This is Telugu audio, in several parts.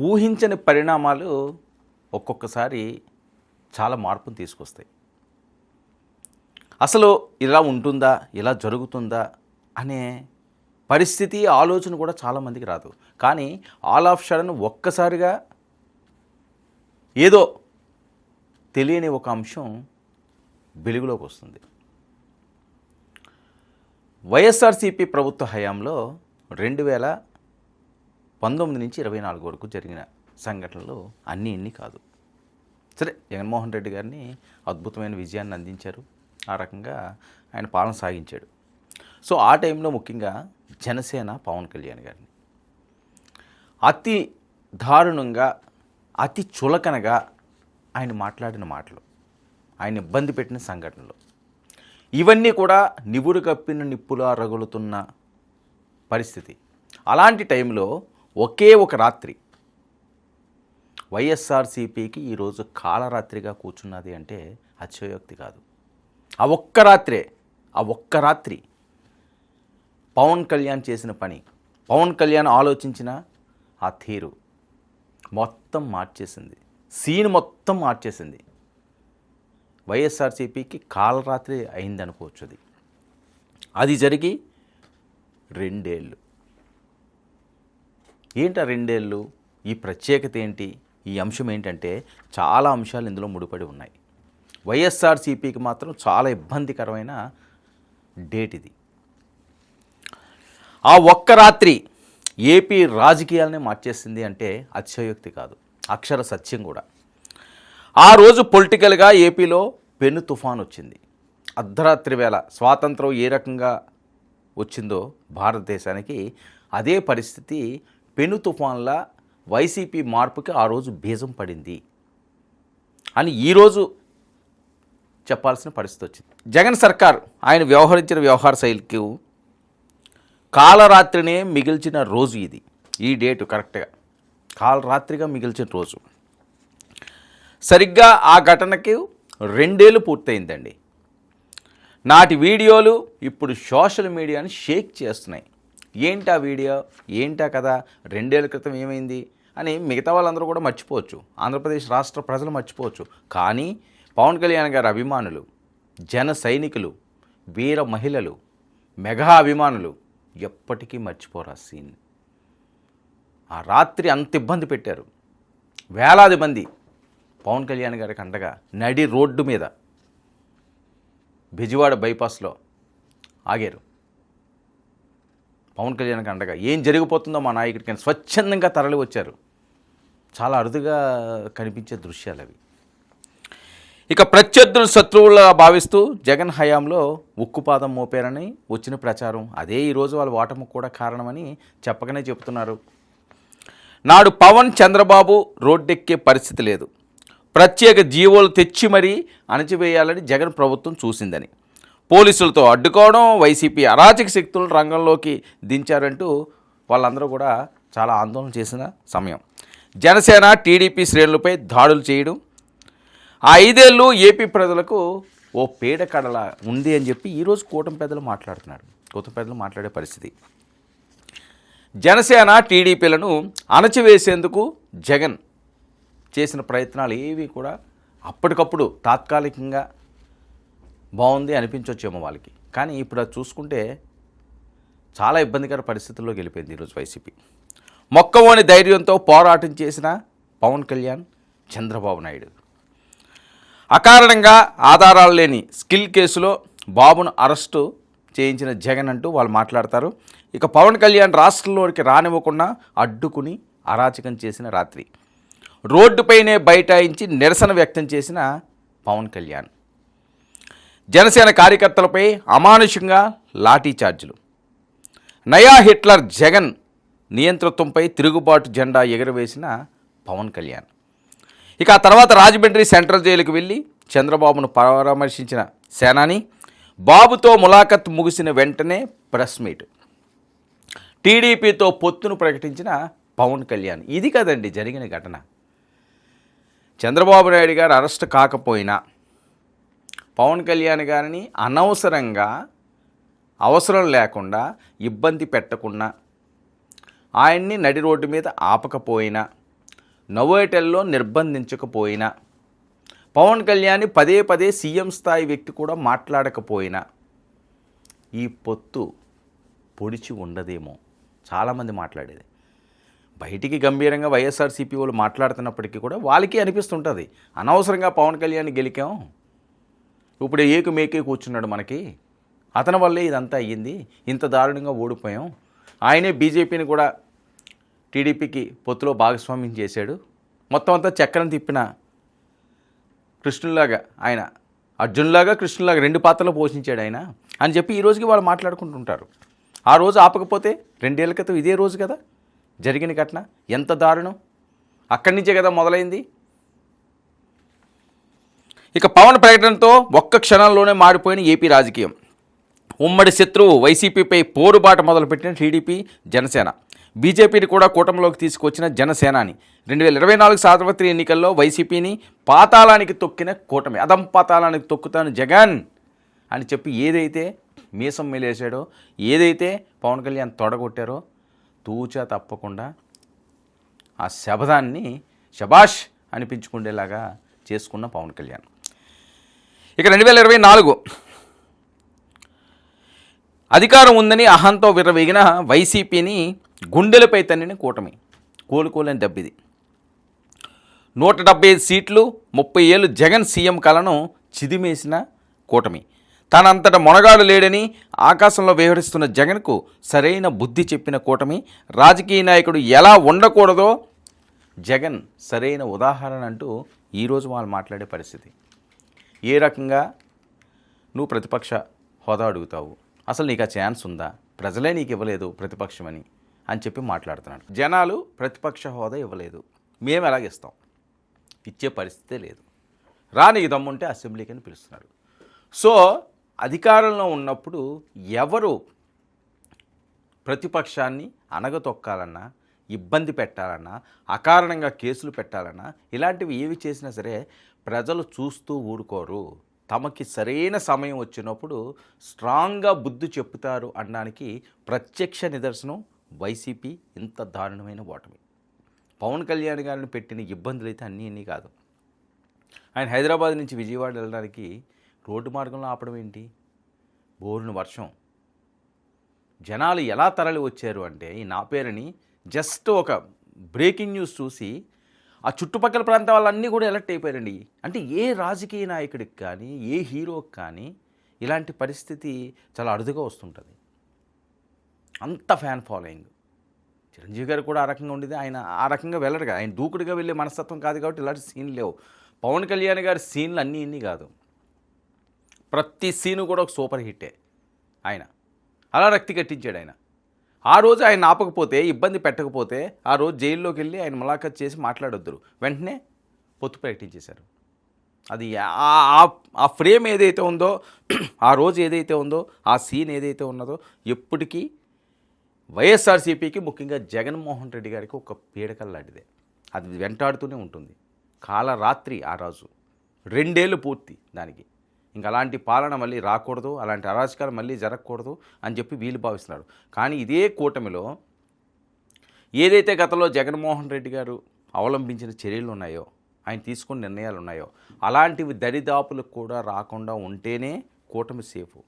ఊహించని పరిణామాలు ఒక్కొక్కసారి చాలా మార్పును తీసుకొస్తాయి. అసలు ఇలా ఉంటుందా, ఇలా జరుగుతుందా అనే పరిస్థితి, ఆలోచన కూడా చాలామందికి రాదు. కానీ ఆల్ ఆఫ్ సడన్ ఒక్కసారిగా ఏదో తెలియని ఒక అంశం వెలుగులోకి వస్తుంది. వైఎస్ఆర్సీపీ ప్రభుత్వ హయాంలో 2019 నుంచి 24 వరకు జరిగిన సంఘటనలు అన్నీ కాదు. సరే, జగన్మోహన్ రెడ్డి గారిని అద్భుతమైన విజయాన్ని అందించారు. ఆ రకంగా ఆయన పాలన సాగించాడు. సో ఆ టైంలో ముఖ్యంగా జనసేన పవన్ కళ్యాణ్ గారిని అతి దారుణంగా, అతి చులకనగా ఆయన మాట్లాడిన మాటలు, ఆయన ఇబ్బంది పెట్టిన సంఘటనలు, ఇవన్నీ కూడా నివురు కప్పిన నిప్పులా రగులుతున్న పరిస్థితి. అలాంటి టైంలో ఒకే ఒక రాత్రి వైఎస్ఆర్సీపీకి ఈరోజు కాలరాత్రిగా కూర్చున్నది అంటే అతిశయోక్తి కాదు. ఆ ఒక్క రాత్రి పవన్ కళ్యాణ్ చేసిన పని, పవన్ కళ్యాణ్ ఆలోచించిన ఆ తీరు మొత్తం మార్చేసింది. సీన్ మొత్తం మార్చేసింది. వైఎస్ఆర్సీపీకి కాలరాత్రి అయిందనుకోవచ్చు. అది జరిగి 2 ఏళ్ళు. ఏంటి ఆ 2 ఏళ్ళు? ఈ ప్రత్యేకత ఏంటి? ఈ అంశం ఏంటంటే చాలా అంశాలు ఇందులో ముడిపడి ఉన్నాయి. వైఎస్ఆర్సీపీకి మాత్రం చాలా ఇబ్బందికరమైన డేట్ ఇది. ఆ ఒక్క రాత్రి ఏపీ రాజకీయాలనే మార్చేసింది అంటే అతిశయోక్తి కాదు, అక్షర సత్యం కూడా. ఆ రోజు పొలిటికల్గా ఏపీలో పెను తుఫాన్ వచ్చింది. అర్ధరాత్రి వేళ స్వాతంత్రం ఏ రకంగా వచ్చిందో భారతదేశానికి, అదే పరిస్థితి పెను తుఫాన్లా వైసీపీ మార్పుకి ఆ రోజు బీజం పడింది అని ఈరోజు చెప్పాల్సిన పరిస్థితి వచ్చింది. జగన్ సర్కార్ ఆయన వ్యవహరించిన వ్యవహార శైలికి కాలరాత్రినే మిగిల్చిన రోజు ఇది. ఈ డేటు కరెక్ట్గా కాలరాత్రిగా మిగిల్చిన రోజు. సరిగ్గా ఆ ఘటనకి 2 ఏళ్ళు పూర్తయిందండి. నాటి వీడియోలు ఇప్పుడు సోషల్ మీడియాని షేక్ చేస్తున్నాయి. ఏంటా వీడియో, ఏంటా కదా, 2 ఏళ్ల క్రితం ఏమైంది అని మిగతా వాళ్ళందరూ కూడా మర్చిపోవచ్చు, ఆంధ్రప్రదేశ్ రాష్ట్ర ప్రజలు మర్చిపోవచ్చు. కానీ పవన్ కళ్యాణ్ గారి అభిమానులు, జన సైనికులు, వీర మహిళలు, మెగా అభిమానులు ఎప్పటికీ మర్చిపోరు ఆ సీన్. ఆ రాత్రి అంత ఇబ్బంది పెట్టారు. వేలాది మంది పవన్ కళ్యాణ్ గారికి అండగా నడి రోడ్డు మీద బెజవాడ బైపాస్లో ఆగారు. పవన్ కళ్యాణ్కి అండగా ఏం జరిగిపోతుందో మా నాయకుడికి అని స్వచ్ఛందంగా తరలి వచ్చారు. చాలా అరుదుగా కనిపించే దృశ్యాలు అవి. ఇక ప్రత్యర్థులు శత్రువులుగా భావిస్తూ జగన్ హయాంలో ఉక్కుపాదం మోపారని వచ్చిన ప్రచారం, అదే ఈరోజు వాళ్ళ ఓటమికి కూడా కారణమని చెప్పకనే చెబుతున్నారు. నాడు పవన్, చంద్రబాబు రోడ్డెక్కే పరిస్థితి లేదు, ప్రత్యేక జీవోలు తెచ్చి మరీ అణచివేయాలని జగన్ ప్రభుత్వం చూసిందని, పోలీసులతో అడ్డుకోవడం, వైసీపీ అరాచక శక్తులను రంగంలోకి దించారంటూ వాళ్ళందరూ కూడా చాలా ఆందోళన చేసిన సమయం. జనసేన, టీడీపీ శ్రేణులపై దాడులు చేయడం, ఆ 5 ఏళ్ళు ఏపీ ప్రజలకు ఓ పీడకడలా ఉంది అని చెప్పి ఈరోజు కూటమి పెద్దలు మాట్లాడుతున్నారు. కూటమి పెద్దలు మాట్లాడే పరిస్థితి. జనసేన, టీడీపీలను అణచివేసేందుకు జగన్ చేసిన ప్రయత్నాలు ఏవి కూడా అప్పటికప్పుడు తాత్కాలికంగా బాగుంది అనిపించవచ్చేమో వాళ్ళకి. కానీ ఇప్పుడు అది చూసుకుంటే చాలా ఇబ్బందికర పరిస్థితుల్లోకి వెళ్ళిపోయింది ఈరోజు వైసీపీ. మొక్కవోని ధైర్యంతో పోరాటం చేసిన పవన్ కళ్యాణ్, చంద్రబాబు నాయుడు అకారణంగా ఆధారాలు లేని స్కిల్ కేసులో బాబును అరెస్టు చేయించిన జగన్ అంటూ వాళ్ళు మాట్లాడతారు. ఇక పవన్ కళ్యాణ్ రాష్ట్రంలోకి రానివ్వకుండా అడ్డుకుని అరాచకం చేసిన రాత్రి, రోడ్డుపైనే బైఠాయించి నిరసన వ్యక్తం చేసిన పవన్ కళ్యాణ్, జనసేన కార్యకర్తలపై అమానుషంగా లాఠీ చార్జీలు, నయా హిట్లర్ జగన్ నియంతృత్వంపై తిరుగుబాటు జెండా ఎగురవేసిన పవన్ కళ్యాణ్. ఇక ఆ తర్వాత రాజమండ్రి సెంట్రల్ జైలుకు వెళ్ళి చంద్రబాబును పరామర్శించిన సేనాని, బాబుతో ములాఖత్ ముగిసిన వెంటనే ప్రెస్ మీట్, టీడీపీతో పొత్తును ప్రకటించిన పవన్ కళ్యాణ్. ఇది కదండి జరిగిన ఘటన. చంద్రబాబు నాయుడు గారు అరెస్ట్ కాకపోయినా పవన్ కళ్యాణ్ గారిని అనవసరంగా, అవసరం లేకుండా ఇబ్బంది పెట్టకుండా, ఆయన్ని నడి రోడ్డు మీద ఆపకపోయినా నోవోటెల్లో నిర్బంధించకపోయినా, పవన్ కళ్యాణ్ పదే పదే సీఎం స్థాయి వ్యక్తి కూడా మాట్లాడకపోయినా ఈ పొత్తు పొడిచి ఉండదేమో చాలామంది మాట్లాడేది. బయటికి గంభీరంగా వైఎస్ఆర్సీపీ వాళ్ళు మాట్లాడుతున్నప్పటికీ కూడా వాళ్ళకి అనిపిస్తుంటుంది, అనవసరంగా పవన్ కళ్యాణ్ గెలికాం, ఇప్పుడు ఏకు మేకే కూర్చున్నాడు మనకి, అతని వల్లే ఇదంతా అయ్యింది, ఇంత దారుణంగా ఓడిపోయాం, ఆయనే బీజేపీని కూడా టీడీపీకి పొత్తులో భాగస్వామ్యం చేశాడు, మొత్తం అంతా చక్రం తిప్పిన కృష్ణులాగా ఆయన, అర్జునులాగా కృష్ణులాగా 2 పాత్రలు పోషించాడు ఆయన అని చెప్పి ఈ రోజుకి వాళ్ళు మాట్లాడుకుంటుంటారు. ఆ రోజు ఆపకపోతే 2 ఏళ్ల క్రితం ఇదే రోజు కదా జరిగిన ఘటన, ఎంత దారుణం, అక్కడి నుంచే కదా మొదలైంది. ఇక పవన్ ప్రకటనతో ఒక్క క్షణంలోనే మారిపోయిన ఏపీ రాజకీయం. ఉమ్మడి శత్రువు వైసీపీపై పోరుబాట మొదలుపెట్టిన టీడీపీ, జనసేన. బీజేపీని కూడా కూటమిలోకి తీసుకొచ్చిన జనసేనాని 2024 సార్వత్రిక ఎన్నికల్లో వైసీపీని పాతాళానికి తొక్కిన కూటమి. అదం పాతాళానికి తొక్కుతాను జగన్ అని చెప్పి ఏదైతే మీసం మేలేశాడో, ఏదైతే పవన్ కళ్యాణ్ తొడగొట్టారో తూచా తప్పకుండా ఆ శబదాన్ని శబాష్ అనిపించుకునేలాగా చేసుకున్న పవన్ కళ్యాణ్. ఇక 2024 అధికారం ఉందని అహంతో విర్రవీగిన వైసీపీని గుండెలపై తన్నిన కూటమి. కోలుకోలేని దెబ్బిది. 175 సీట్లు, 30 ఏళ్ళు జగన్ సీఎం కలను చిదిమేసిన కూటమి. తనంతట మొనగాడు లేడని ఆకాశంలో విహరిస్తున్న జగన్కు సరైన బుద్ధి చెప్పిన కూటమి. రాజకీయ నాయకుడు ఎలా ఉండకూడదో జగన్ సరైన ఉదాహరణ అంటూ ఈరోజు వాళ్ళు మాట్లాడే పరిస్థితి. ఏ రకంగా నువ్వు ప్రతిపక్ష హోదా అడుగుతావు, అసలు నీకు ఆ ఛాన్స్ ఉందా, ప్రజలే నీకు ఇవ్వలేదు ప్రతిపక్షమని అని చెప్పి మాట్లాడుతున్నాడు. జనాలు ప్రతిపక్ష హోదా ఇవ్వలేదు, మేము ఎలాగిస్తాం, ఇచ్చే పరిస్థితే లేదు, రా నీకు దమ్ముంటే అసెంబ్లీకి అని పిలుస్తున్నాడు. సో అధికారంలో ఉన్నప్పుడు ఎవరు ప్రతిపక్షాన్ని అణగతొక్కాలన్నా, ఇబ్బంది పెట్టాలన్నా, అకారణంగా కేసులు పెట్టాలన్నా, ఇలాంటివి ఏవి చేసినా సరే ప్రజలు చూస్తూ ఊరుకోరు. తమకి సరైన సమయం వచ్చినప్పుడు స్ట్రాంగ్గా బుద్ధి చెప్తారు అనడానికి ప్రత్యక్ష నిదర్శనం వైసీపీ ఇంత దారుణమైన ఓటమి. పవన్ కళ్యాణ్ గారిని పెట్టిన ఇబ్బందులు అయితే అన్నీ కాదు. ఆయన హైదరాబాద్ నుంచి విజయవాడ వెళ్ళడానికి రోడ్డు మార్గంలో ఆపడం ఏంటి, బోరున వర్షం, జనాలు ఎలా తరలి వచ్చారు అంటే ఈ నా పేరుని జస్ట్ ఒక బ్రేకింగ్ న్యూస్ చూసి ఆ చుట్టుపక్కల ప్రాంతాల వాళ్ళన్నీ కూడా ఎలర్ట్ అయిపోయారండి. అంటే ఏ రాజకీయ నాయకుడికి కానీ, ఏ హీరోకి కానీ ఇలాంటి పరిస్థితి చాలా అరుదుగా వస్తుంటుంది. అంత ఫ్యాన్ ఫాలోయింగ్. చిరంజీవి గారు కూడా ఆ రకంగా ఉండేది, ఆయన ఆ రకంగా వెళ్ళరు కదా, ఆయన దూకుడుగా వెళ్ళే మనస్తత్వం కాదు కాబట్టి ఇలాంటి సీన్లు లేవు. పవన్ కళ్యాణ్ గారి సీన్లు అన్నీ కాదు, ప్రతి సీను కూడా ఒక సూపర్ హిట్టే. ఆయన అలా రక్తి కట్టించాడు. ఆయన ఆ రోజు ఆయన ఆపకపోతే, ఇబ్బంది పెట్టకపోతే ఆ రోజు జైల్లోకి వెళ్ళి ఆయన ములాఖత్ చేసి మాట్లాడొద్దురు, వెంటనే పొత్తు ప్రకటించేశారు. అది ఆ ఫ్రేమ్ ఏదైతే ఉందో, ఆ రోజు ఏదైతే ఉందో, ఆ సీన్ ఏదైతే ఉన్నదో ఎప్పటికీ వైఎస్ఆర్సీపీకి, ముఖ్యంగా జగన్మోహన్ రెడ్డి గారికి ఒక పీడకల లాంటిదే. అది వెంటాడుతూనే ఉంటుంది కాలరాత్రి. ఆ రోజు 2 ఏళ్ళు పూర్తి దానికి. ఇంకా అలాంటి పాలన మళ్ళీ రాకూడదు, అలాంటి అరాచకాలు మళ్ళీ జరగకూడదు అని చెప్పి వీళ్ళు భావిస్తున్నారు. కానీ ఇదే కూటమిలో ఏదైతే గతంలో జగన్మోహన్ రెడ్డి గారు అవలంబించిన చర్యలు ఉన్నాయో, ఆయన తీసుకున్న నిర్ణయాలు ఉన్నాయో, అలాంటివి దరిదాపులకు కూడా రాకుండా ఉంటేనే కూటమి సేఫ్.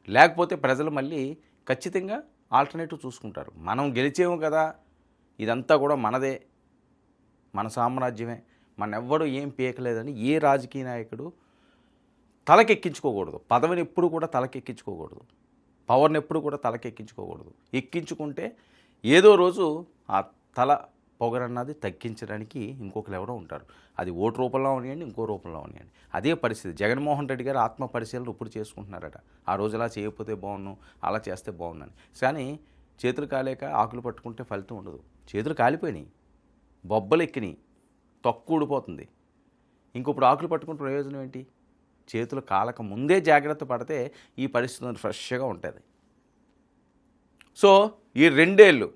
లేకపోతే ప్రజలు మళ్ళీ ఖచ్చితంగా ఆల్టర్నేటివ్ చూసుకుంటారు. మనం గెలిచేము కదా, ఇదంతా కూడా మనదే, మన సామ్రాజ్యమే, మనెవ్వడూ ఏం పీకలేదని ఏ రాజకీయ నాయకుడు తలకెక్కించుకోకూడదు. పదవిని ఎప్పుడు కూడా తలకెక్కించుకోకూడదు, పవర్ని ఎప్పుడు కూడా తలకెక్కించుకోకూడదు. ఎక్కించుకుంటే ఏదో రోజు ఆ తల పొగరన్నది తగ్గించడానికి ఇంకొకరు ఎవరో ఉంటారు. అది ఓటు రూపంలో ఉన్నాయండి, ఇంకో రూపంలో ఉన్నాయండి. అదే పరిస్థితి. జగన్మోహన్ రెడ్డి గారు ఆత్మ పరిశీలన ఇప్పుడు చేసుకుంటున్నారట. ఆ రోజు అలా చేయకపోతే బాగున్నాను, అలా చేస్తే బాగున్నాను. కానీ చేతులు కాలేక ఆకులు పట్టుకుంటే ఫలితం ఉండదు. చేతులు కాలిపోయినాయి, బొబ్బలు ఎక్కినాయి, తొక్కు ఊడిపోతుంది. ఇంకొప్పుడు ఆకులు పట్టుకుని ప్రయోజనం ఏంటి? చేతులు కాలక ముందే జాగ్రత్త పడితే ఈ పరిస్థితి ఫ్రెష్గా ఉంటుంది. సో ఈ 2 ఏళ్ళు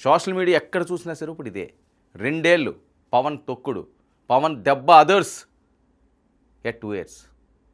సోషల్ మీడియా ఎక్కడ చూసినా సరే ఇప్పుడు ఇదే 2 ఏళ్ళు పవన్ తొక్కుడు, పవన్ దెబ్బ, అదర్స్ ఎట్ 2 years.